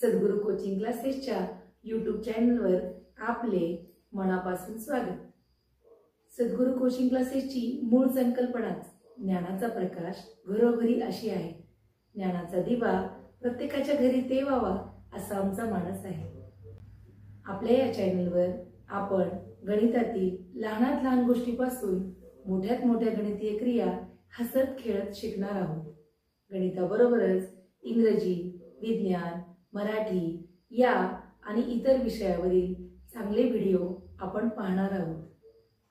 सद्गुरू coaching क्लासेसच्या YouTube चॅनलवर आपले मनापासून स्वागत। सद्गुरू कोचिंग क्लासेसची मूळ संकल्पनाच ज्ञानाचा प्रकाश घरोघरी अशी आहे। ज्ञानाचा दिवा प्रत्येकाच्या घरी तेवावा असा आमचा मानस आहे। आपल्या या चॅनलवर आपण गणितातील लहानात लहान गोष्टीपासून मोठ्यात मोठ्या गणितीय क्रिया हसत खेळत शिकणार आहोत। गणिताबरोबरच इंग्रजी, विज्ञान, मराठी या आणि इतर विषयावरील चांगले व्हिडिओ आपण पाहणार आहोत।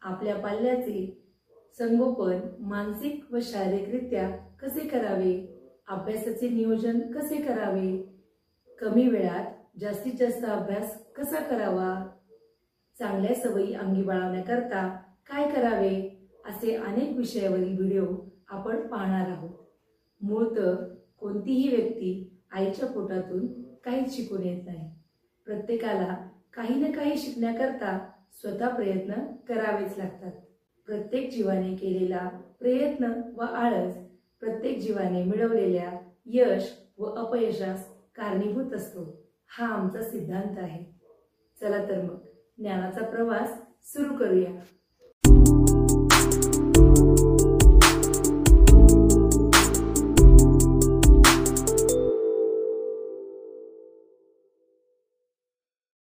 आपल्या पाल्याचे संगोपन मानसिक व शारीरिकरित्या कसे करावे, अभ्यासाचे नियोजन कसे करावे, कमी वेळात जास्तीत जास्त अभ्यास कसा करावा, चांगल्या सवयी अंगी बाळगण्याकरता काय करावे, असे अनेक विषयावरील व्हिडिओ आपण पाहणार आहोत। मूळतः कोणतीही व्यक्ती आईच्या पोटातून काहीच शिकून येत नाही। प्रत्येकाला काही ना काही शिकण्याकरता स्वतः प्रयत्न करावेच लागतात। प्रत्येक जीवाने केलेला प्रयत्न व आळस प्रत्येक जीवाने मिळवलेल्या यश व अपयशास कारणीभूत असतो, हा आमचा सिद्धांत आहे। चला तर मग ज्ञानाचा प्रवास सुरू करूया।